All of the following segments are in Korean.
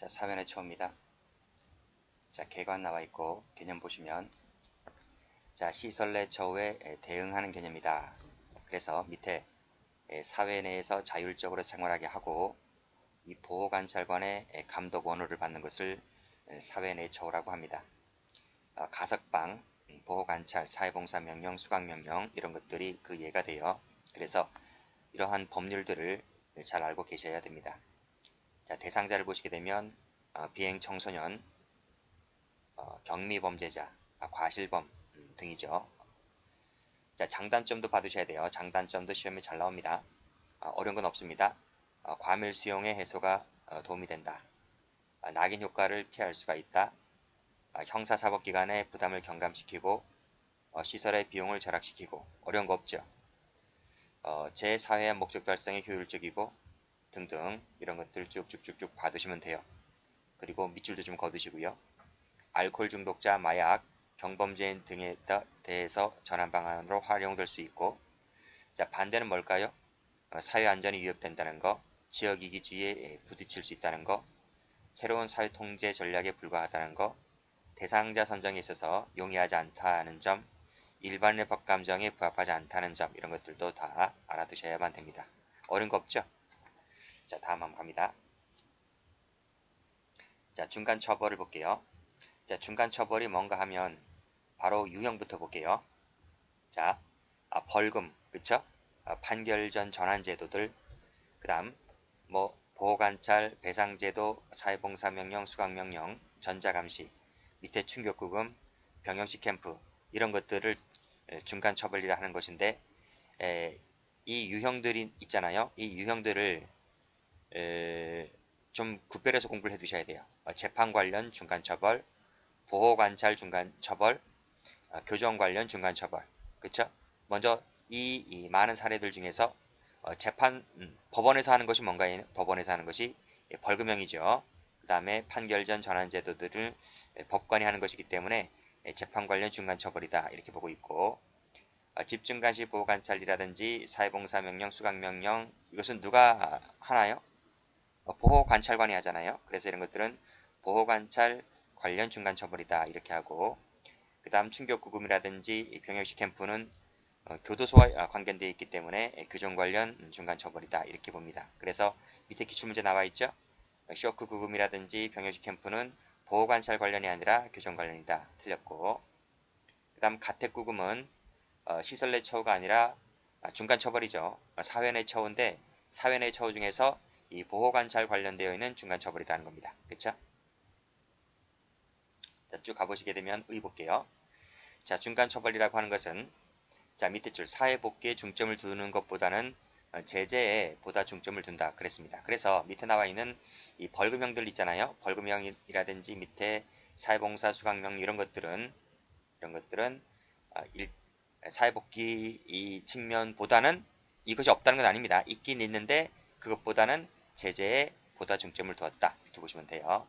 자, 사변의 처입니다. 자, 개관 나와 있고 개념 보시면 자, 시설 내 처우에 대응하는 개념이다. 그래서 밑에 사회 내에서 자율적으로 생활하게 하고 이 보호관찰관의 감독 원호를 받는 것을 사회 내 처우라고 합니다. 가석방, 보호관찰, 사회봉사명령, 수강명령 이런 것들이 그 예가 돼요. 그래서 이러한 법률들을 잘 알고 계셔야 됩니다. 자, 대상자를 보시게 되면 비행청소년, 경미범죄자, 과실범 등이죠. 자, 장단점도 받으셔야 돼요. 장단점도 시험에 잘 나옵니다. 어려운 건 없습니다. 과밀수용의 해소가 도움이 된다. 낙인 효과를 피할 수가 있다. 형사사법기관의 부담을 경감시키고 시설의 비용을 절약시키고 어려운 거 없죠. 제4회 목적 달성에 효율적이고 등등 이런 것들 쭉쭉쭉쭉 받으시면 돼요. 그리고 밑줄도 좀 거두시고요. 알코올 중독자, 마약, 경범죄인 등에 대해서 전환 방안으로 활용될 수 있고, 자, 반대는 뭘까요? 사회 안전이 위협된다는 거, 지역 이기주의에 부딪힐 수 있다는 거, 새로운 사회 통제 전략에 불과하다는 거, 대상자 선정에 있어서 용이하지 않다는 점, 일반의 법 감정에 부합하지 않다는 점 이런 것들도 다 알아두셔야만 됩니다. 어려운 거 없죠? 자, 다음 한번 갑니다. 자, 중간 처벌을 볼게요. 자, 중간 처벌이 뭔가 하면 바로 유형부터 볼게요. 자, 벌금, 그쵸? 판결 전 전환 제도들, 그 다음 뭐 보호관찰, 배상제도, 사회봉사명령, 수강명령, 전자감시, 밑에 충격구금, 병영식 캠프 이런 것들을 중간 처벌이라 하는 것인데 이 유형들이 있잖아요. 이 유형들을 좀 구별해서 공부를 해두셔야 돼요. 재판 관련 중간 처벌, 보호관찰 중간 처벌, 교정 관련 중간 처벌. 그쵸? 먼저 이 많은 사례들 중에서 재판 법원에서 하는 것이 뭔가요? 법원에서 하는 것이 벌금형이죠. 그 다음에 판결 전 전환 제도들을 법관이 하는 것이기 때문에 재판 관련 중간 처벌이다 이렇게 보고 있고, 집중관시 보호관찰이라든지 사회봉사명령, 수강명령 이것은 누가 하나요? 보호관찰관이 하잖아요. 그래서 이런 것들은 보호관찰 관련 중간 처벌이다 이렇게 하고, 그 다음 충격구금이라든지 병역식 캠프는 교도소와 관계되어 있기 때문에 교정 관련 중간 처벌이다 이렇게 봅니다. 그래서 밑에 기출문제 나와 있죠. 쇼크 구금이라든지 병역식 캠프는 보호관찰 관련이 아니라 교정 관련이다. 틀렸고, 그 다음 가택구금은 시설 내 처우가 아니라 중간 처벌이죠. 사회 내 처우인데 사회 내 처우 중에서 이 보호관찰 관련되어 있는 중간 처벌이라는 겁니다. 그쵸? 자, 쭉 가보시게 되면 의 볼게요. 자, 중간 처벌이라고 하는 것은 자, 밑에 줄 사회복귀에 중점을 두는 것보다는 제재에 보다 중점을 둔다 그랬습니다. 그래서 밑에 나와 있는 이 벌금형들 있잖아요. 벌금형이라든지 밑에 사회봉사 수강명 이런 것들은 사회복귀 이 측면보다는 이것이 없다는 건 아닙니다. 있긴 있는데 그것보다는 제재에 보다 중점을 두었다 이렇게 보시면 돼요.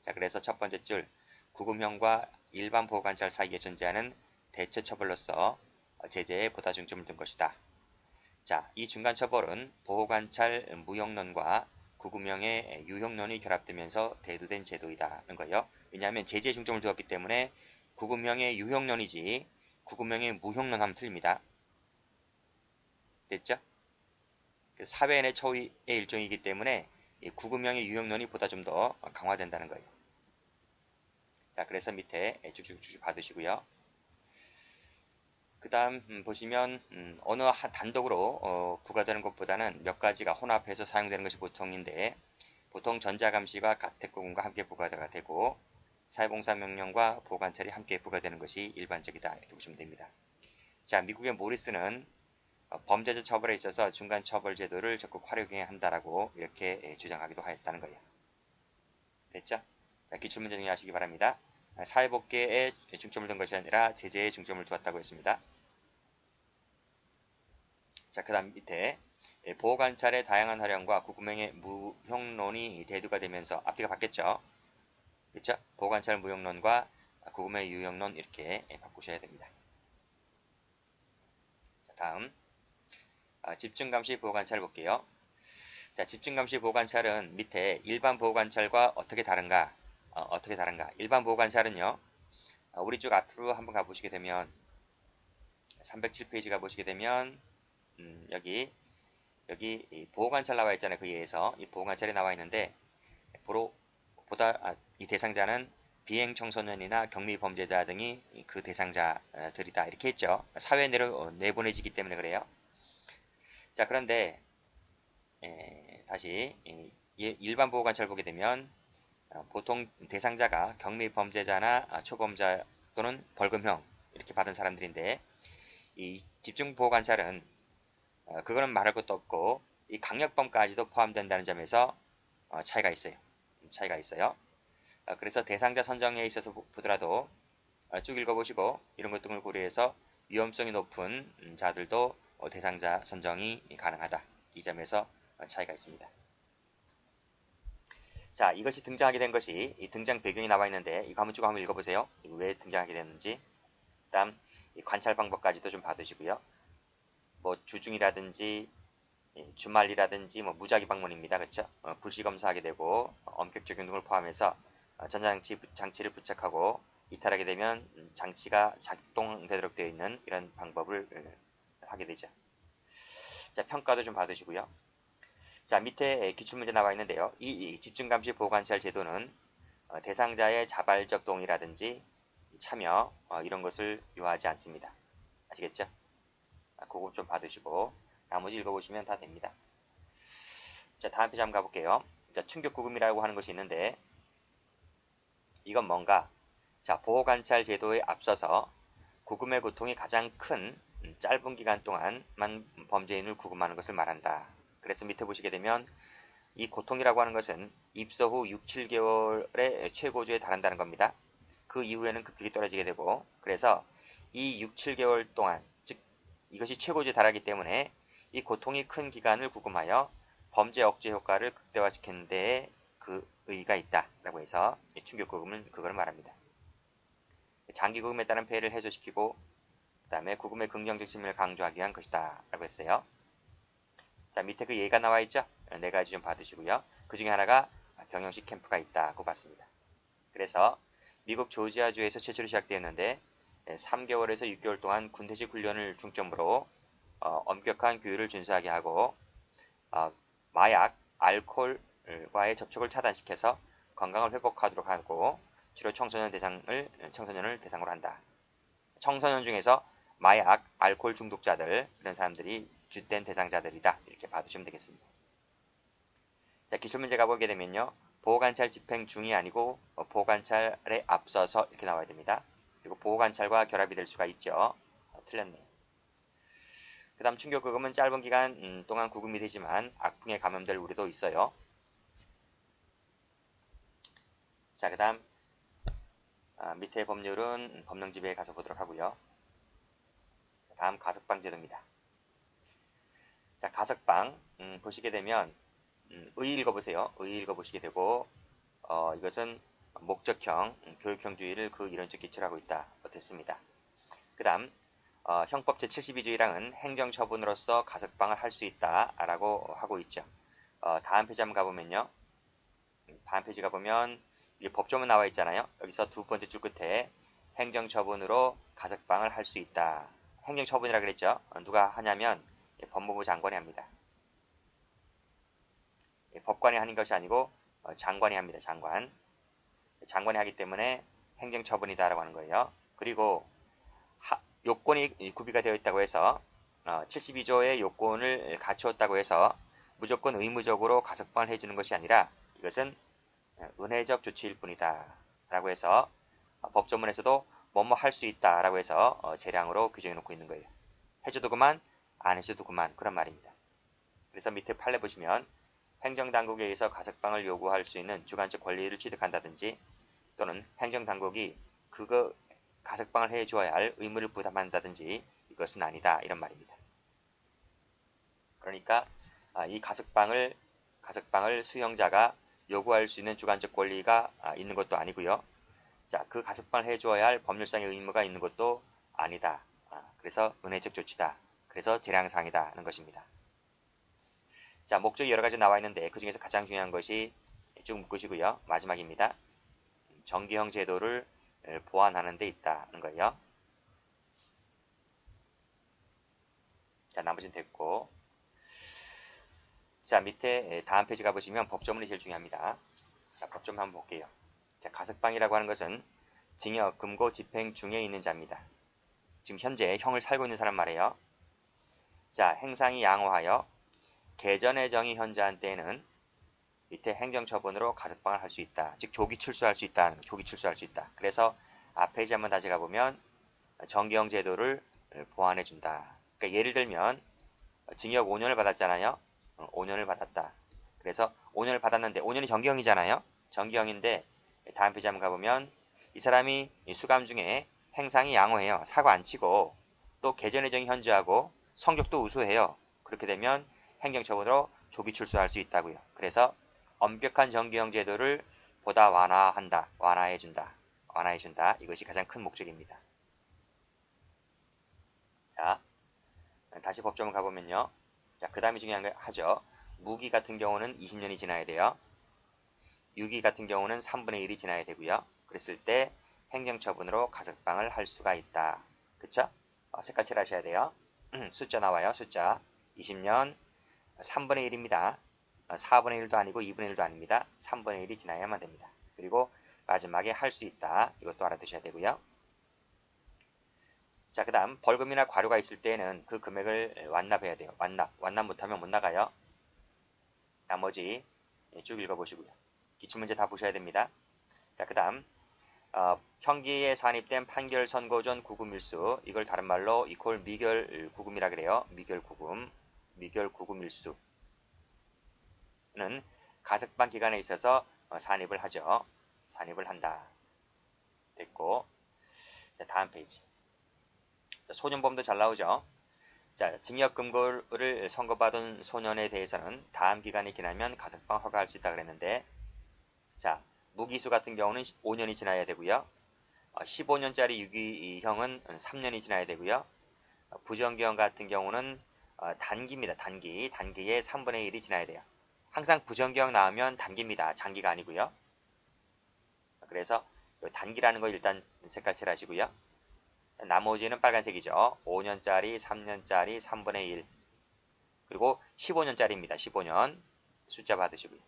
자, 그래서 첫 번째 줄 구금형과 일반 보호관찰 사이에 존재하는 대처 처벌로서 제재에 보다 중점을 둔 것이다. 자, 이 중간 처벌은 보호관찰 무형론과 구금형의 유형론이 결합되면서 대두된 제도이다는 거예요. 왜냐하면 제재에 중점을 두었기 때문에 구금형의 유형론이지 구금형의 무형론 하면 틀립니다. 됐죠? 사회 내 처우의 일종이기 때문에 구금형의 유형론이 보다 좀 더 강화된다는 거예요. 자, 그래서 밑에 쭉쭉쭉 받으시고요. 그 다음 보시면 어느 단독으로 부과되는 것보다는 몇 가지가 혼합해서 사용되는 것이 보통인데, 보통 전자감시가 가택구금과 함께 부과가 되고 사회봉사명령과 보호관찰이 함께 부과되는 것이 일반적이다 이렇게 보시면 됩니다. 자, 미국의 모리스는 범죄자 처벌에 있어서 중간 처벌 제도를 적극 활용해야 한다라고 이렇게 주장하기도 하였다는 거예요. 됐죠? 자, 기출문제 정리하시기 바랍니다. 사회복귀에 중점을 둔 것이 아니라 제재에 중점을 두었다고 했습니다. 자, 그 다음 밑에 보호관찰의 다양한 활용과 구금형의 무형론이 대두가 되면서 앞뒤가 바뀌었죠. 그렇죠? 보호관찰 무형론과 구금형의 유형론 이렇게 바꾸셔야 됩니다. 자, 다음 집중감시 보호관찰 볼게요. 자, 집중감시 보호관찰은 밑에 일반 보호관찰과 어떻게 다른가? 어떻게 다른가? 일반 보호관찰은요, 우리 쪽 앞으로 한번 가보시게 되면 307페이지 가보시게 되면 여기 이 보호관찰 나와 있잖아요. 그 예에서 이 보호관찰이 나와 있는데 이 대상자는 비행 청소년이나 경미 범죄자 등이 그 대상자들이다 이렇게 했죠. 사회 내로 내보내지기 때문에 그래요. 자, 그런데 다시 일반 보호관찰 보게 되면 보통 대상자가 경미 범죄자나 초범자 또는 벌금형 이렇게 받은 사람들인데, 이 집중보호관찰은 그거는 말할 것도 없고 이 강력범까지도 포함된다는 점에서 차이가 있어요. 그래서 대상자 선정에 있어서 보더라도 쭉 읽어보시고 이런 것 등을 고려해서 위험성이 높은 자들도 대상자 선정이 가능하다. 이 점에서 차이가 있습니다. 자, 이것이 등장하게 된 것이 이 등장 배경이 나와 있는데 이거 한번 읽어보세요. 왜 등장하게 됐는지. 그다음 이 관찰 방법까지도 좀 봐두시고요. 뭐 주중이라든지 주말이라든지 뭐 무작위 방문입니다. 그렇죠? 불시 검사하게 되고 엄격 적용 등을 포함해서 장치를 부착하고 이탈하게 되면 장치가 작동되도록 되어 있는 이런 방법을 하게 되죠. 자, 평가도 좀 받으시고요. 자, 밑에 기출문제 나와 있는데요. 이 집중감시 보호관찰 제도는 대상자의 자발적 동의라든지 참여 이런 것을 요하지 않습니다. 아시겠죠? 그거 좀 받으시고 나머지 읽어보시면 다 됩니다. 자, 다음 페이지 한번 가볼게요. 자, 충격구금이라고 하는 것이 있는데 이건 뭔가? 자, 보호관찰 제도에 앞서서 구금의 고통이 가장 큰 짧은 기간 동안만 범죄인을 구금하는 것을 말한다. 그래서 밑에 보시게 되면 이 고통이라고 하는 것은 입소 후 6, 7개월의 최고조에 달한다는 겁니다. 그 이후에는 급격히 떨어지게 되고, 그래서 이 6, 7개월 동안, 즉 이것이 최고조에 달하기 때문에 이 고통이 큰 기간을 구금하여 범죄 억제 효과를 극대화시키는 데에 그 의의가 있다라고 해서 충격구금은 그걸 말합니다. 장기 구금에 따른 폐해를 해소시키고 그 다음에 구금의 긍정적 측면을 강조하기 위한 것이다 라고 했어요. 자, 밑에 그 예가 나와 있죠? 네 가지 좀 봐두시고요. 그 중에 하나가 병영식 캠프가 있다고 봤습니다. 그래서 미국 조지아주에서 최초로 시작되었는데 3개월에서 6개월 동안 군대식 훈련을 중점으로 엄격한 규율을 준수하게 하고 마약, 알코올과의 접촉을 차단시켜서 건강을 회복하도록 하고 주로 청소년을 대상으로 한다. 청소년 중에서 마약, 알코올 중독자들 이런 사람들이 주된 대상자들이다. 이렇게 봐두시면 되겠습니다. 자, 기출문제 가보게 되면요. 보호관찰 집행 중이 아니고 보호관찰에 앞서서 이렇게 나와야 됩니다. 그리고 보호관찰과 결합이 될 수가 있죠. 틀렸네요. 그 다음 충격구금은 짧은 기간 동안 구금이 되지만 악풍에 감염될 우려도 있어요. 자, 그 다음 밑에 법률은 법령집에 가서 보도록 하고요. 다음 가석방 제도입니다. 자, 가석방 보시게 되면 의 읽어보세요. 의 읽어보시게 되고 이것은 목적형, 교육형주의를 그 이론적 기초로 하고 있다. 됐습니다. 그 다음 형법 제72조의랑은 행정처분으로서 가석방을 할 수 있다라고 하고 있죠. 다음 페이지 한번 가보면요. 다음 페이지 가보면 이 법조문 나와 있잖아요. 여기서 두 번째 줄 끝에 행정처분으로 가석방을 할 수 있다. 행정처분이라 그랬죠. 누가 하냐면 법무부 장관이 합니다. 법관이 하는 것이 아니고 장관이 합니다. 장관이 하기 때문에 행정처분이다라고 하는 거예요. 그리고 요건이 구비가 되어 있다고 해서 72조의 요건을 갖추었다고 해서 무조건 의무적으로 가석방을 해주는 것이 아니라 이것은 은혜적 조치일 뿐이다 라고 해서 법조문에서도 뭐뭐 할 수 있다 라고 해서 재량으로 규정해 놓고 있는 거예요. 해줘도 그만, 안 해줘도 그만, 그런 말입니다. 그래서 밑에 판례 보시면 행정당국에 의해서 가석방을 요구할 수 있는 주관적 권리를 취득한다든지 또는 행정당국이 그거 가석방을 해주어야 할 의무를 부담한다든지 이것은 아니다 이런 말입니다. 그러니까 이 가석방을 수용자가 요구할 수 있는 주관적 권리가 있는 것도 아니고요. 자, 그 가석방을 해주어야 할 법률상의 의무가 있는 것도 아니다. 그래서 은혜적 조치다. 그래서 재량상이다 하는 것입니다. 자, 목적이 여러 가지 나와 있는데 그 중에서 가장 중요한 것이 쭉 묶으시고요. 마지막입니다. 정기형 제도를 보완하는 데 있다는 거예요. 자, 나머지는 됐고. 자, 밑에 다음 페이지 가보시면 법조문이 제일 중요합니다. 자, 법조문 한번 볼게요. 자, 가석방이라고 하는 것은 징역, 금고, 집행 중에 있는 자입니다. 지금 현재 형을 살고 있는 사람 말이에요. 자, 행상이 양호하여 개전의 정의 현저한 때에는 밑에 행정처분으로 가석방을 할 수 있다. 즉 조기 출소할 수 있다. 조기 출소할 수 있다. 그래서 앞 페이지 한번 다시 가보면 정기형 제도를 보완해 준다. 그러니까 예를 들면 징역 5년을 받았잖아요. 5년을 받았다. 그래서 5년을 받았는데 5년이 정기형이잖아요. 정기형인데 다음 페이지 한번 가보면 이 사람이 수감 중에 행상이 양호해요. 사고 안 치고 또 개전 예정이 현저하고 성적도 우수해요. 그렇게 되면 행정처분으로 조기 출소할 수 있다고요. 그래서 엄격한 정기형 제도를 보다 완화한다. 완화해준다. 완화해준다. 이것이 가장 큰 목적입니다. 자, 다시 법조문 가보면요. 자, 그 다음이 중요한 거 하죠. 무기 같은 경우는 20년이 지나야 돼요. 유기 같은 경우는 3분의 1이 지나야 되고요. 그랬을 때 행정처분으로 가석방을 할 수가 있다. 그쵸? 색깔 칠하셔야 돼요. 숫자 나와요. 숫자 20년 3분의 1입니다. 4분의 1도 아니고 2분의 1도 아닙니다. 3분의 1이 지나야만 됩니다. 그리고 마지막에 할 수 있다. 이것도 알아두셔야 되고요. 자, 그 다음 벌금이나 과료가 있을 때에는 그 금액을 완납해야 돼요. 완납 못하면 못 나가요. 나머지 쭉 읽어보시고요. 기출문제 다 보셔야 됩니다. 자, 그 다음 형기에 산입된 판결 선고 전 구금일수, 이걸 다른 말로 이퀄 미결 구금이라 그래요. 미결 구금 일수는 가석방 기간에 있어서 산입을 하죠. 산입을 한다. 됐고, 자, 다음 페이지. 자, 소년범도 잘 나오죠. 자, 징역 금고를 선고받은 소년에 대해서는 다음 기간이 지나면 가석방 허가할 수 있다 그랬는데, 자, 무기수 같은 경우는 5년이 지나야 되고요. 15년짜리 유기형은 3년이 지나야 되고요. 부정기형 같은 경우는 단기입니다. 단기에 3분의 1이 지나야 돼요. 항상 부정기형 나오면 단기입니다. 장기가 아니고요. 그래서 단기라는 거 일단 색깔 칠하시고요. 나머지는 빨간색이죠. 5년짜리, 3년짜리, 3분의 1. 그리고 15년짜리입니다. 15년. 숫자 받으시고요.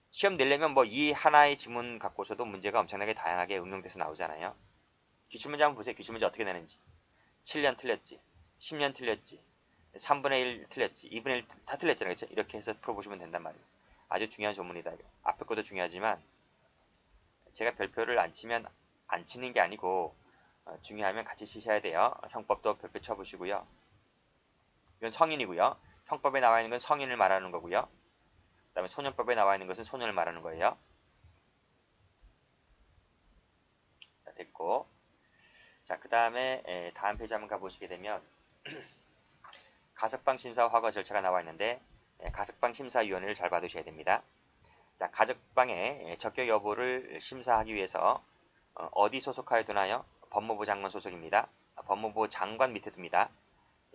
시험 내려면 뭐 이 하나의 지문 갖고서도 문제가 엄청나게 다양하게 응용돼서 나오잖아요. 기출문제 한번 보세요. 기출문제 어떻게 되는지. 7년 틀렸지. 10년 틀렸지. 3분의 1 틀렸지. 2분의 1 다 틀렸잖아요. 그렇죠? 이렇게 해서 풀어보시면 된단 말이에요. 아주 중요한 조문이다. 앞에 것도 중요하지만 제가 별표를 안 치면 안 치는 게 아니고 중요하면 같이 치셔야 돼요. 형법도 별표 쳐보시고요. 이건 성인이고요. 형법에 나와 있는 건 성인을 말하는 거고요. 그 다음에 소년법에 나와 있는 것은 소년을 말하는 거예요. 자, 됐고. 자, 그 다음에 다음 페이지 한번 가보시게 되면 가석방 심사 허가 절차가 나와 있는데 가석방 심사위원회를 잘 받으셔야 됩니다. 자, 가석방의 적격 여부를 심사하기 위해서 어디 소속하여 두나요? 법무부 장관 소속입니다. 법무부 장관 밑에 둡니다.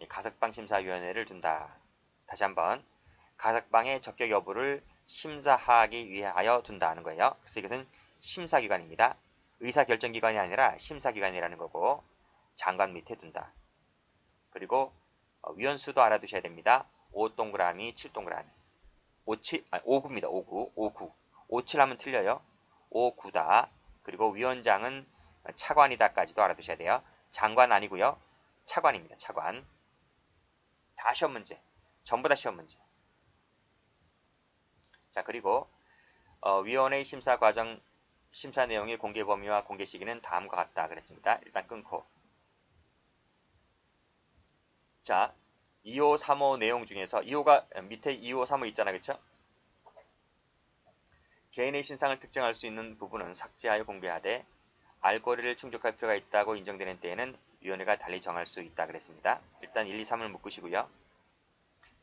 가석방 심사위원회를 둔다. 다시 한번 가석방의 적격 여부를 심사하기 위하여 둔다는 거예요. 그래서 이것은 심사기관입니다. 의사결정기관이 아니라 심사기관이라는 거고 장관 밑에 둔다. 그리고 위원수도 알아두셔야 됩니다. 5동그라미, 7동그라미. 5구입니다. 5구. 57 하면 틀려요. 5구다. 그리고 위원장은 차관이다까지도 알아두셔야 돼요. 장관 아니고요. 차관입니다. 차관. 다 시험 문제. 전부 다 시험 문제. 자, 그리고 위원회의 심사 과정, 심사 내용의 공개 범위와 공개 시기는 다음과 같다 그랬습니다. 일단 끊고. 자, 2호, 3호 내용 중에서 2호가 밑에 2호, 3호 있잖아요. 그쵸? 개인의 신상을 특정할 수 있는 부분은 삭제하여 공개하되 알고리를 충족할 필요가 있다고 인정되는 때에는 위원회가 달리 정할 수 있다 그랬습니다. 일단 1, 2, 3을 묶으시고요.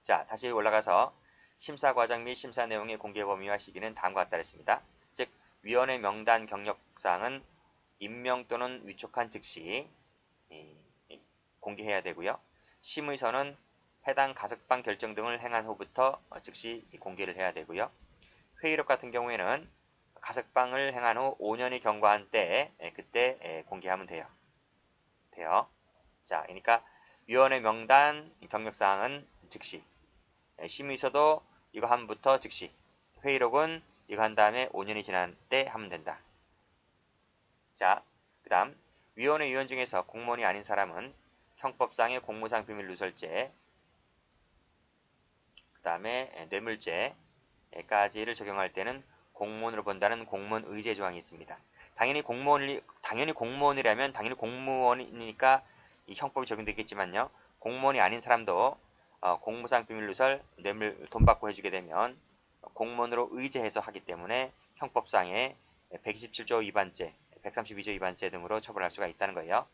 자, 다시 올라가서 심사 과정 및 심사 내용의 공개 범위와 시기는 다음과 같다 그랬습니다. 즉, 위원회 명단 경력사항은 임명 또는 위촉한 즉시 공개해야 되고요. 심의서는 해당 가석방 결정 등을 행한 후부터 즉시 공개를 해야 되고요. 회의록 같은 경우에는 가석방을 행한 후 5년이 경과한 때 그때 공개하면 돼요. 자, 그러니까 위원회 명단 경력사항은 즉시, 심의서도 이거 함부터 즉시, 회의록은 이거 한 다음에 5년이 지난 때 하면 된다. 자, 그 다음 위원회 위원 중에서 공무원이 아닌 사람은 형법상의 공무상 비밀 누설죄, 그 다음에 뇌물죄까지를 적용할 때는 공무원으로 본다는 공무원 의제 조항이 있습니다. 당연히 공무원이라면 당연히 공무원이니까 이 형법이 적용되겠지만요. 공무원이 아닌 사람도 공무상 비밀누설, 뇌물 돈 받고 해주게 되면 공무원으로 의제해서 하기 때문에 형법상의 127조 위반죄, 132조 위반죄 등으로 처벌할 수가 있다는 거예요.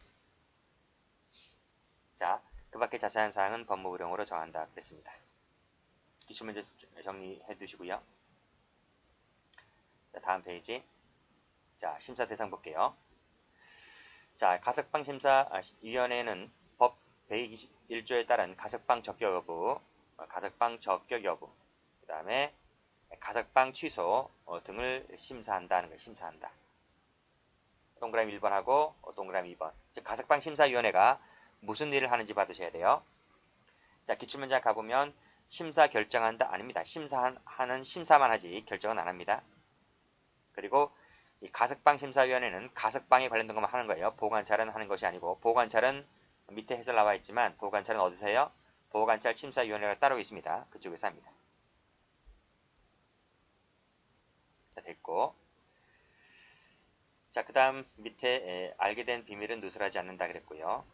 자, 그 밖에 자세한 사항은 법무부령으로 정한다 그랬습니다. 기출문제 정리해 두시고요. 자, 다음 페이지. 자, 심사 대상 볼게요. 자, 가석방 심사위원회는 법 121조에 따른 가석방 적격 여부, 그 다음에 가석방 취소 등을 심사한다는 걸 심사한다. 동그라미 1번하고 동그라미 2번. 즉, 가석방 심사위원회가 무슨 일을 하는지 받으셔야 돼요. 자, 기출문제 가보면 심사 결정한다 아닙니다. 심사만 하지 결정은 안 합니다. 그리고 이 가석방 심사위원회는 가석방에 관련된 것만 하는 거예요. 보호관찰은 하는 것이 아니고, 보호관찰은 밑에 해설 나와 있지만 보호관찰은 어디서 해요? 보호관찰 심사위원회가 따로 있습니다. 그쪽에서 합니다. 자, 됐고. 자, 그 다음 밑에 알게 된 비밀은 누설하지 않는다 그랬고요.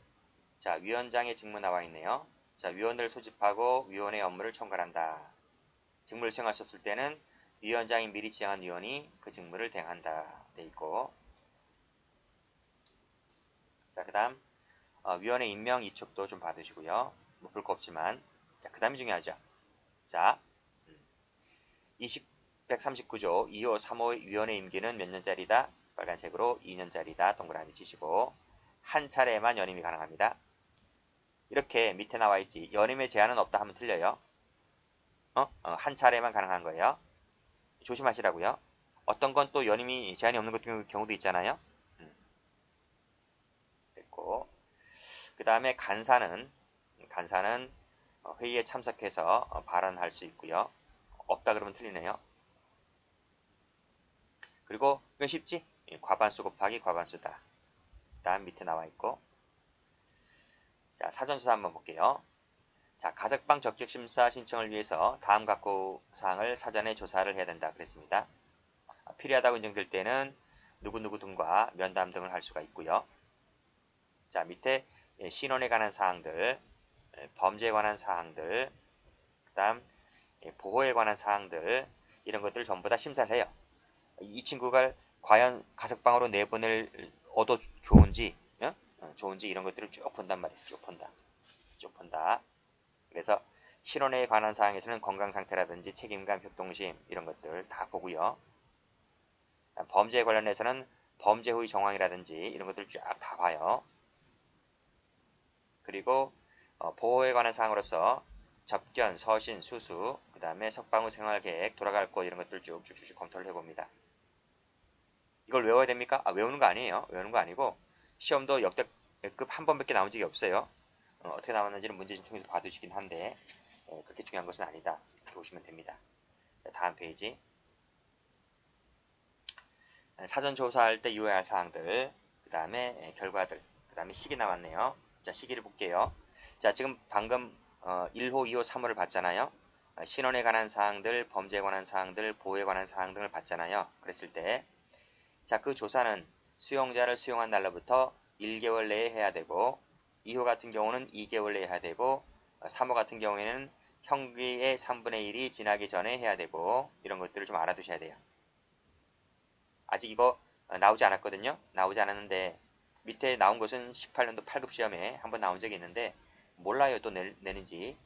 자, 위원장의 직무 나와 있네요. 자, 위원을 소집하고 위원회 업무를 총괄한다. 직무를 수행할 수 없을 때는 위원장이 미리 지정한 위원이 그 직무를 대행한다. 돼 있고. 자, 그 다음 위원회 임명 이축도 좀 받으시고요. 뭐 볼 거 없지만. 자, 그 다음이 중요하죠. 자, 139조 2호 3호 위원회 임기는 몇 년짜리다? 빨간색으로 2년짜리다. 동그라미 치시고 한 차례만 연임이 가능합니다. 이렇게 밑에 나와 있지. 연임의 제한은 없다 하면 틀려요. 한 차례만 가능한 거예요. 조심하시라고요. 어떤 건 또 연임이 제한이 없는 경우도 있잖아요. 됐고. 그 다음에 간사는 회의에 참석해서 발언할 수 있고요. 없다 그러면 틀리네요. 그리고 이건 쉽지? 과반수 곱하기 과반수다. 그 다음 밑에 나와 있고. 자, 사전조사 한번 볼게요. 자, 가석방 적격심사 신청을 위해서 다음 각호 사항을 사전에 조사를 해야 된다 그랬습니다. 필요하다고 인정될 때는 누구누구 등과 면담 등을 할 수가 있고요. 자, 밑에 신원에 관한 사항들, 범죄에 관한 사항들, 그 다음 보호에 관한 사항들, 이런 것들을 전부 다 심사를 해요. 이 친구가 과연 가석방으로 내보내어도 좋은지, 좋은지 이런 것들을 쭉 본단 말이에요. 쭉 본다. 그래서 실혼에 관한 사항에서는 건강 상태라든지 책임감, 협동심 이런 것들 다 보고요. 범죄에 관련해서는 범죄 후의 정황이라든지 이런 것들 쫙 다 봐요. 그리고 보호에 관한 사항으로서 접견, 서신, 수수, 그 다음에 석방 후 생활계획, 돌아갈 곳 이런 것들 쭉쭉쭉 검토를 해봅니다. 이걸 외워야 됩니까? 외우는 거 아니에요. 외우는 거 아니고 시험도 역대급 한 번밖에 나온 적이 없어요. 어떻게 나왔는지는 문제 좀 통해서 봐두시긴 한데 그렇게 중요한 것은 아니다. 이렇게 보시면 됩니다. 자, 다음 페이지. 사전 조사할 때 유의할 사항들, 그 다음에 결과들, 그 다음에 시기 나왔네요. 자, 시기를 볼게요. 자, 지금 방금 1호, 2호, 3호를 봤잖아요. 신원에 관한 사항들, 범죄에 관한 사항들, 보호에 관한 사항 등을 봤잖아요. 그랬을 때, 자, 그 조사는 수용자를 수용한 날로부터 1개월 내에 해야 되고, 2호 같은 경우는 2개월 내에 해야 되고, 3호 같은 경우에는 형기의 3분의 1이 지나기 전에 해야 되고, 이런 것들을 좀 알아두셔야 돼요. 아직 이거 나오지 않았거든요. 나오지 않았는데 밑에 나온 것은 18년도 8급 시험에 한번 나온 적이 있는데 몰라요. 또 내는지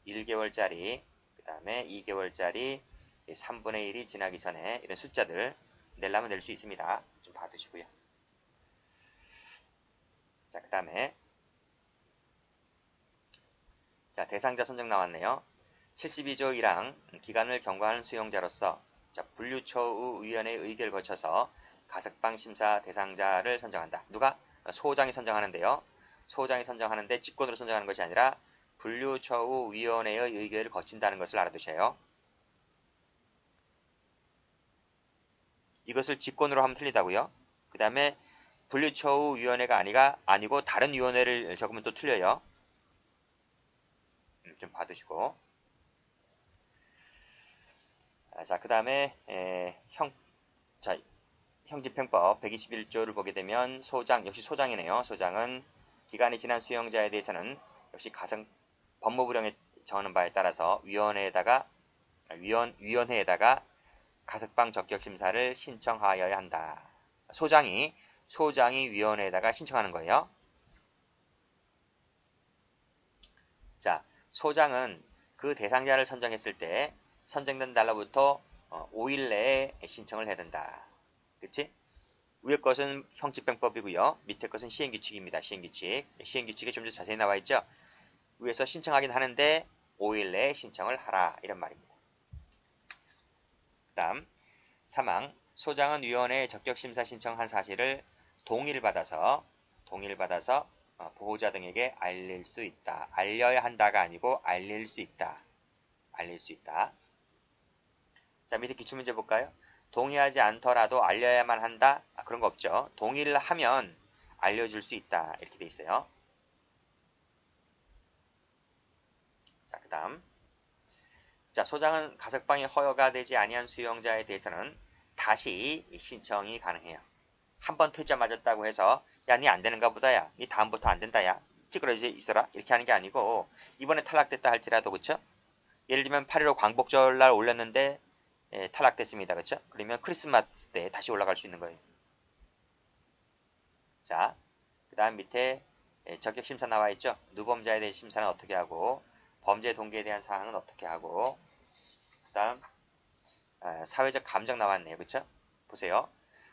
1개월짜리 그 다음에 2개월짜리 3분의 1이 지나기 전에 이런 숫자들 내려면 낼 수 있습니다. 좀 봐두시고요. 자, 그 다음에 자, 대상자 선정 나왔네요. 72조 1항 기간을 경과하는 수용자로서 자, 분류초의위원회의 의결을 거쳐서 가석방 심사 대상자를 선정한다. 누가? 소장이 선정하는데요. 소장이 선정하는데 직권으로 선정하는 것이 아니라 분류초의위원회의 의결을 거친다는 것을 알아두셔요. 이것을 직권으로 하면 틀리다고요. 그 다음에 분류초의위원회가 아니고 다른 위원회를 적으면 또 틀려요. 좀 봐두시고. 자, 그 다음에 형집행법 121조를 보게 되면 소장, 역시 소장이네요. 소장은 기간이 지난 수용자에 대해서는 역시 법무부령에 정하는 바에 따라서 위원회에다가 가석방 적격 심사를 신청하여야 한다. 소장이 위원회에다가 신청하는 거예요. 자, 소장은 그 대상자를 선정했을 때 선정된 날로부터 5일 내에 신청을 해야 된다. 그치? 위에 것은 형집행법이고요. 밑에 것은 시행규칙입니다. 시행규칙. 시행규칙에 좀 더 자세히 나와 있죠? 위에서 신청하긴 하는데 5일 내에 신청을 하라. 이런 말입니다. 그 다음 3항 소장은 위원회에 적격심사 신청한 사실을 동의를 받아서 보호자 등에게 알릴 수 있다. 알려야 한다가 아니고 알릴 수 있다. 알릴 수 있다. 자, 밑에 기출문제 볼까요? 동의하지 않더라도 알려야만 한다? 그런 거 없죠. 동의를 하면 알려줄 수 있다. 이렇게 돼 있어요. 자, 그 다음. 자, 소장은 가석방이 허가가 되지 아니한 수용자에 대해서는 다시 신청이 가능해요. 한 번 퇴짜 맞았다고 해서 야, 니 안 되는가 보다 야. 니 다음부터 안 된다 야. 찌그러져 있어라. 이렇게 하는 게 아니고 이번에 탈락됐다 할지라도 그쵸? 예를 들면 8.15 광복절날 올렸는데 탈락됐습니다. 그쵸? 그러면 크리스마스 때 다시 올라갈 수 있는 거예요. 자, 그 다음 밑에 적격심사 나와 있죠? 누범자에 대한 심사는 어떻게 하고 범죄 동기에 대한 사항은 어떻게 하고 그 다음 사회적 감정 나왔네요. 그쵸? 보세요.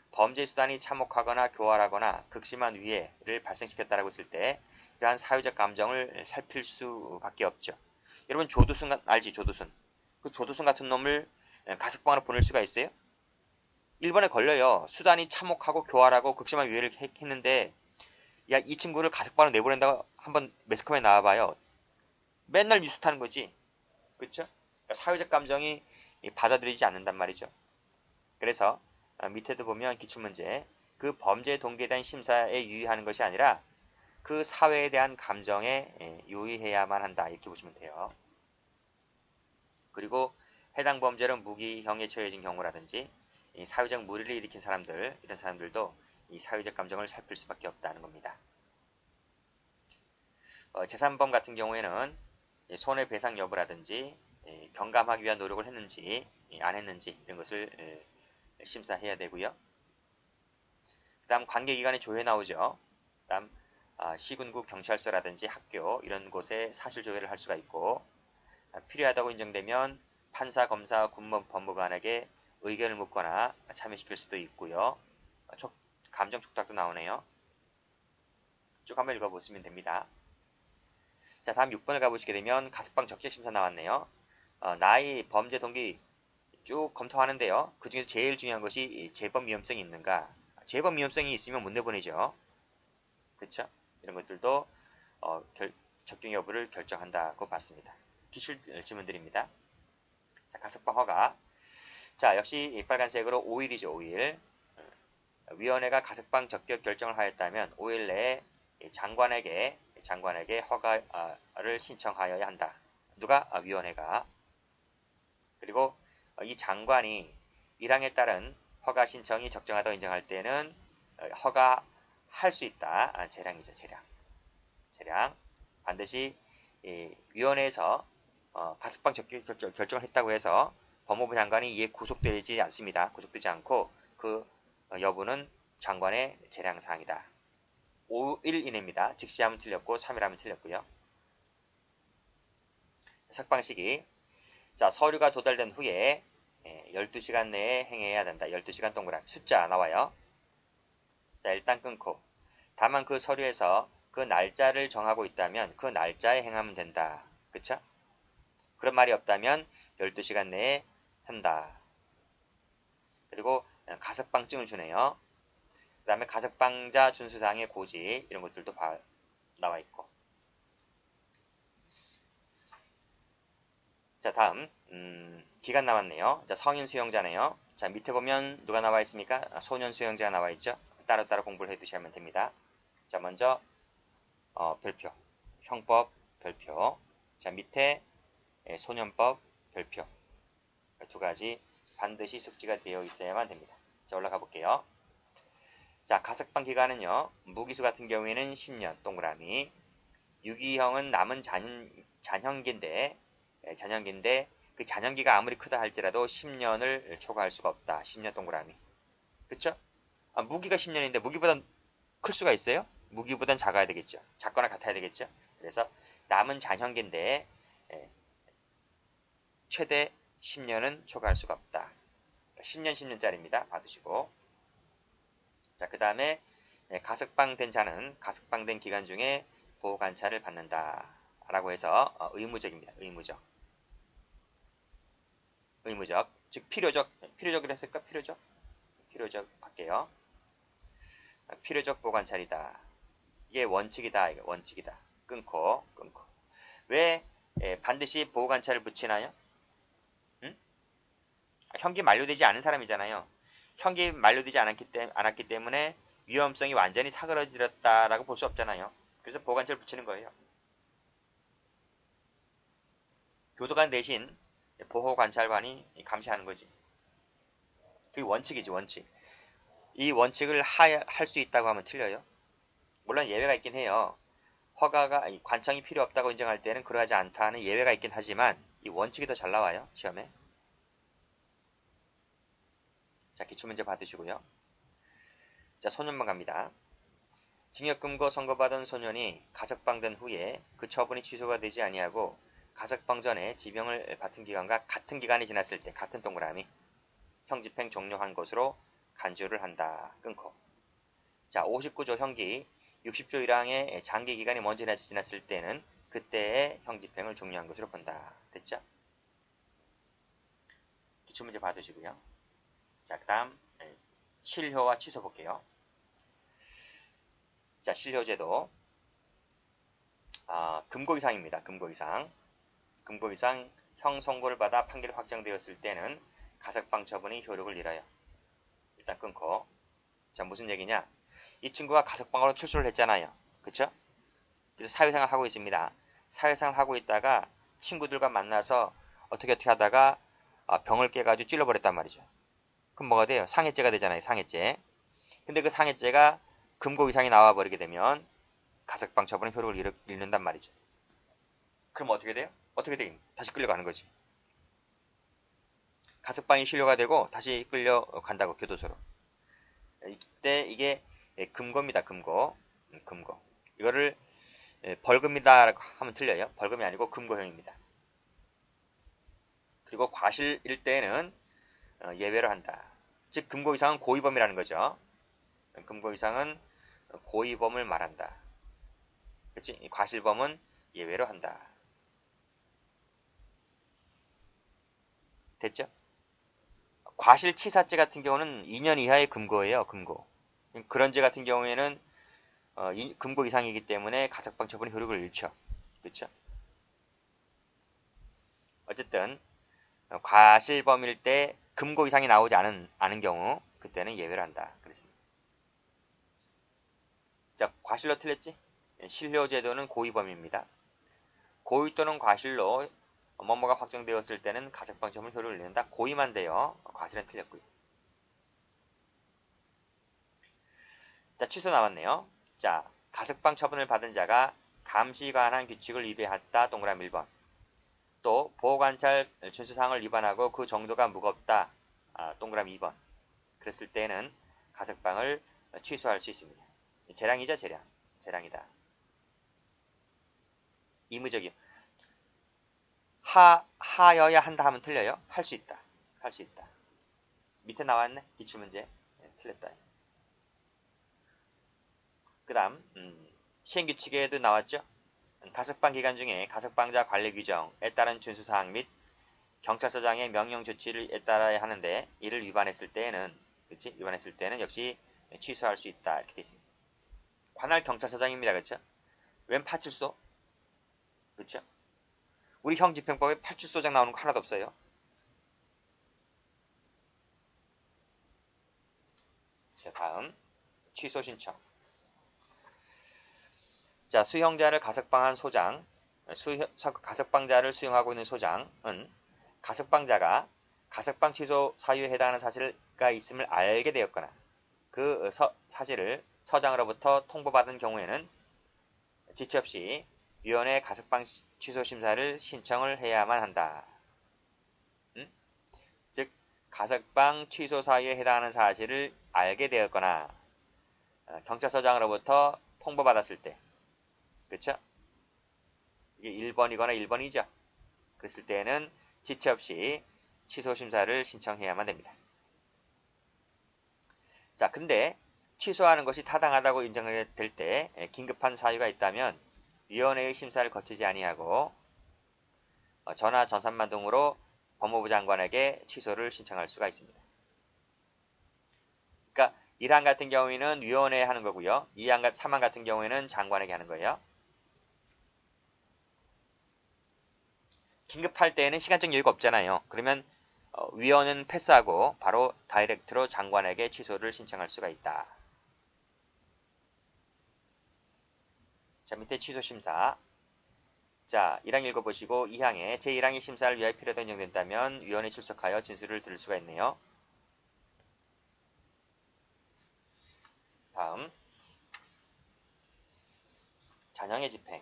범죄 수단이 참혹하거나 교활하거나 극심한 위해를 발생시켰다라고 했을 때 이러한 사회적 감정을 살필 수밖에 없죠. 여러분 조두순 알지? 조두순. 그 조두순 같은 놈을 가석방으로 보낼 수가 있어요? 일본에 걸려요. 수단이 참혹하고 교활하고 극심한 위해를 했는데 야, 이 친구를 가석방으로 내보낸다고 한번 매스컴에 나와봐요. 맨날 뉴스 타는 거지. 그쵸? 그러니까 사회적 감정이 받아들이지 않는단 말이죠. 그래서 밑에도 보면 기출문제 그 범죄 동기에 대한 심사에 유의하는 것이 아니라 그 사회에 대한 감정에 유의해야만 한다. 이렇게 보시면 돼요. 그리고 해당 범죄로 무기형에 처해진 경우라든지 사회적 물의를 일으킨 사람들, 이런 사람들도 이 사회적 감정을 살필 수밖에 없다는 겁니다. 제3범 같은 경우에는 손해배상 여부라든지 경감하기 위한 노력을 했는지 안 했는지 이런 것을 심사해야 되고요. 그 다음 관계기관의 조회 나오죠. 그 다음 시군구 경찰서라든지 학교 이런 곳에 사실조회를 할 수가 있고 필요하다고 인정되면 판사, 검사, 군법, 법무관에게 의견을 묻거나 참여시킬 수도 있고요. 감정 촉탁도 나오네요. 쭉 한번 읽어보시면 됩니다. 자, 다음 6번을 가보시게 되면 가석방 적격심사 나왔네요. 나이, 범죄 동기 쭉 검토하는데요. 그 중에서 제일 중요한 것이 재범 위험성이 있는가. 재범 위험성이 있으면 못 내보내죠. 그쵸? 이런 것들도 적격 여부를 결정한다고 봤습니다. 기출 질문드립니다. 자, 가석방 허가. 자, 역시 빨간색으로 5일이죠. 5일. 위원회가 가석방 적격 결정을 하였다면 5일 내에 장관에게 허가를 신청하여야 한다. 누가? 위원회가. 그리고 이 장관이 1항에 따른 허가 신청이 적정하다고 인정할 때는 허가할 수 있다. 재량이죠. 재량. 반드시 위원회에서 가석방 적격 결정을 했다고 해서 법무부 장관이 이에 구속되지 않습니다. 구속되지 않고 그 여부는 장관의 재량사항이다. 5일 이내입니다. 직시하면 틀렸고 3일 하면 틀렸고요. 석방 시기. 자, 서류가 도달된 후에 12시간 내에 행해야 된다. 12시간 동그라미. 숫자 나와요. 자, 일단 끊고. 다만 그 서류에서 그 날짜를 정하고 있다면 그 날짜에 행하면 된다. 그쵸? 그런 말이 없다면 12시간 내에 한다. 그리고 가석방증을 주네요. 그 다음에 가석방자 준수사항의 고지 이런 것들도 나와 있고. 자, 다음 기간 나왔네요. 자, 성인 수용자네요. 자, 밑에 보면 누가 나와 있습니까? 소년 수용자가 나와 있죠. 따로따로 공부를 해 두시면 됩니다. 자, 먼저 별표, 형법 별표. 자, 밑에 소년법 별표. 두 가지 반드시 숙지가 되어 있어야만 됩니다. 자, 올라가 볼게요. 자, 가석방 기간은요. 무기수 같은 경우에는 10년 동그라미. 유기형은 남은 잔형기인데 그 잔형기가 아무리 크다 할지라도 10년을 초과할 수가 없다. 10년 동그라미. 그쵸? 무기가 10년인데 무기보단 클 수가 있어요? 무기보단 작아야 되겠죠. 작거나 같아야 되겠죠. 그래서 남은 잔형기인데 최대 10년은 초과할 수가 없다. 10년 10년짜리입니다. 받으시고. 자, 그 다음에 가석방된 자는 가석방된 기간 중에 보호관찰을 받는다. 라고 해서 의무적입니다. 의무적. 즉 필요적이라 했을까? 필요적 할게요. 필요적 보호관찰이다. 이게 원칙이다. 이게 원칙이다. 끊고. 왜 반드시 보호관찰을 붙이나요? 응? 형기 만료되지 않은 사람이잖아요. 형기 만료되지 않았기 때문에 위험성이 완전히 사그러들었다라고 볼 수 없잖아요. 그래서 보호관찰을 붙이는 거예요. 교도관 대신 보호관찰관이 감시하는 거지. 그게 원칙이지, 원칙. 이 원칙을 할 수 있다고 하면 틀려요. 물론 예외가 있긴 해요. 관청이 필요 없다고 인정할 때는 그러하지 않다는 예외가 있긴 하지만 이 원칙이 더 잘 나와요, 시험에. 자, 기출문제 받으시고요. 자, 소년만 갑니다. 징역금고 선고받은 소년이 가석방된 후에 그 처분이 취소가 되지 아니하고 가석방 전에 지병을 받은 기간과 같은 기간이 지났을 때 같은 동그라미 형집행 종료한 것으로 간주를 한다. 끊고. 자, 59조 형기 60조 1항의 장기 기간이 먼저 지났을 때는 그때의 형집행을 종료한 것으로 본다. 됐죠? 기출문제 받으시고요. 자, 그 다음 실효와 취소 볼게요. 자, 실효제도 금고 이상입니다. 금고 이상 형 선고를 받아 판결이 확정되었을 때는 가석방 처분이 효력을 잃어요. 일단 끊고. 자, 무슨 얘기냐? 이 친구가 가석방으로 출소를 했잖아요. 그쵸? 그래서 사회생활 하고 있습니다. 사회생활 하고 있다가 친구들과 만나서 어떻게 하다가 병을 깨가지고 찔러버렸단 말이죠. 그럼 뭐가 돼요? 상해죄가 되잖아요. 상해죄. 근데 그 상해죄가 금고 이상이 나와버리게 되면 가석방 처분의 효력을 잃는단 말이죠. 그럼 어떻게 돼요? 어떻게 돼요? 다시 끌려가는 거지. 가석방이 실효가 되고 다시 끌려간다고 교도소로. 이때 이게 금고입니다. 금고. 이거를 벌금이다 하면 틀려요. 벌금이 아니고 금고형입니다. 그리고 과실일 때는 예외로 한다. 즉 금고 이상은 고의범이라는 거죠. 금고 이상은 고의범을 말한다. 그렇지? 과실범은 예외로 한다. 됐죠? 과실치사죄 같은 경우는 2년 이하의 금고예요. 금고. 그런 죄 같은 경우에는 금고 이상이기 때문에 가석방 처분의 효력을 잃죠. 그렇죠? 어쨌든 과실범일 때 금고 이상이 나오지 않은 경우 그때는 예외를 한다. 그랬습니다. 자, 과실로 틀렸지? 실효제도는 고의범입니다. 고의 또는 과실로 뭐뭐가 확정되었을 때는 가석방 처분 효력을 잃는다. 고의만 돼요. 과실은 틀렸고요. 자, 취소 나왔네요. 자, 가석방 처분을 받은 자가 감시에 관한 규칙을 위배했다. 동그라미 1번. 또 보호관찰 준수사항을 위반하고 그 정도가 무겁다. 동그라미 2번. 그랬을 때는 가석방을 취소할 수 있습니다. 재량이죠, 재량. 재량이다. 의무적이요. 하여야 한다 하면 틀려요. 할 수 있다. 할 수 있다. 밑에 나왔네. 기출문제. 틀렸다. 그 다음 시행규칙에도 나왔죠. 가석방 기간 중에 가석방자 관리 규정에 따른 준수사항 및 경찰서장의 명령 조치를 따라야 하는데 이를 위반했을 때에는 위반했을 때는 역시 취소할 수 있다 이렇게 되어 있습니다. 관할 경찰서장입니다. 그렇죠? 웬 파출소? 그렇죠? 우리 형집행법에 파출소장 나오는 거 하나도 없어요. 자, 다음 취소 신청. 자, 수형자를 가석방한 소장, 가석방자를 수용하고 있는 소장은 가석방자가 가석방 취소 사유에 해당하는 사실가 있음을 알게 되었거나 그 사실을 서장으로부터 통보받은 경우에는 지체 없이 위원회 가석방 취소 심사를 신청을 해야만 한다. 즉 가석방 취소 사유에 해당하는 사실을 알게 되었거나 경찰서장으로부터 통보받았을 때, 그쵸? 이게 1번이거나 1번이죠. 그랬을 때는 지체 없이 취소 심사를 신청해야만 됩니다. 자, 근데 취소하는 것이 타당하다고 인정될 때 긴급한 사유가 있다면 위원회의 심사를 거치지 아니하고 전화 전산만 등으로 법무부 장관에게 취소를 신청할 수가 있습니다. 그러니까 1항 같은 경우에는 위원회에 하는 거고요. 2항, 3항 같은 경우에는 장관에게 하는 거예요. 긴급할 때에는 시간적 여유가 없잖아요. 그러면 위원은 패스하고 바로 다이렉트로 장관에게 취소를 신청할 수가 있다. 자, 밑에 취소 심사. 자, 1항 읽어보시고 2항에 제1항의 심사를 위하여 필요하다 인정된다면 위원회 출석하여 진술을 들을 수가 있네요. 다음 잔형의 집행.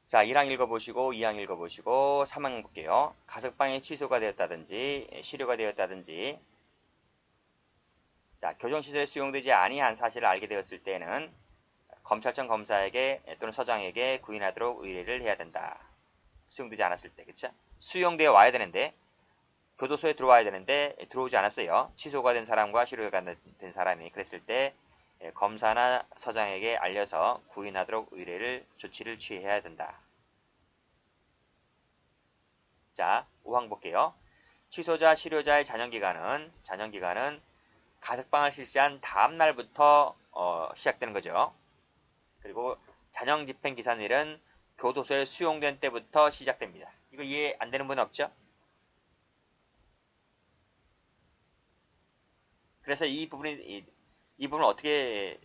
자, 1항 읽어보시고 2항 읽어보시고 3항 볼게요. 가석방이 취소가 되었다든지 실효가 되었다든지 자, 교정시설에 수용되지 아니한 사실을 알게 되었을 때는 검찰청 검사에게 또는 서장에게 구인하도록 의뢰를 해야 된다. 수용되지 않았을 때, 그쵸? 수용되어 와야 되는데 교도소에 들어와야 되는데 들어오지 않았어요. 취소가 된 사람과 실효가 된 사람이 그랬을 때 검사나 서장에게 알려서 구인하도록 조치를 취해야 된다. 자, 5항 볼게요. 취소자, 실효자의 잔영기간은 가석방을 실시한 다음 날부터 시작되는 거죠. 그리고 잔영집행기산일은 교도소에 수용된 때부터 시작됩니다. 이거 이해 안 되는 분 없죠? 그래서 이 부분을 어떻게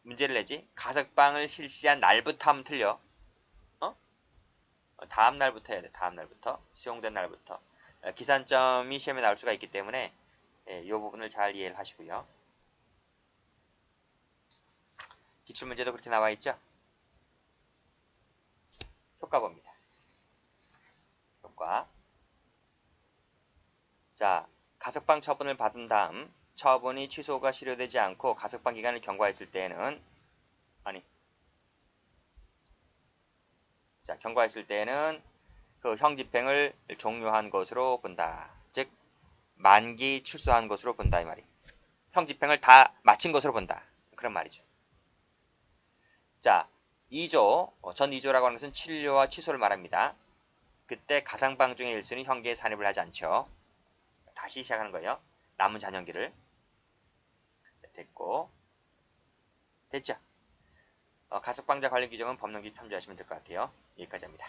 문제를 내지? 가석방을 실시한 날부터 하면 틀려. 다음 날부터 해야 돼. 다음 날부터. 수용된 날부터. 기산점이 시험에 나올 수가 있기 때문에 이 부분을 잘 이해를 하시고요. 기출문제도 그렇게 나와 있죠? 효과 봅니다. 효과. 자, 가석방 처분을 받은 다음 처분이 취소가 실효되지 않고 가석방 기간을 경과했을 때에는 경과했을 때에는 그 형집행을 종료한 것으로 본다. 즉 만기 출소한 것으로 본다 이 말이. 형집행을 다 마친 것으로 본다. 그런 말이죠. 자, 2조, 전 2조라고 하는 것은 취료와 취소를 말합니다. 그때 가상방 중의 일수는 형기에 산입을 하지 않죠. 다시 시작하는 거예요. 남은 잔영기를. 됐고. 됐죠? 가석방자 관리 규정은 법령기 참조하시면 될 것 같아요. 여기까지 합니다.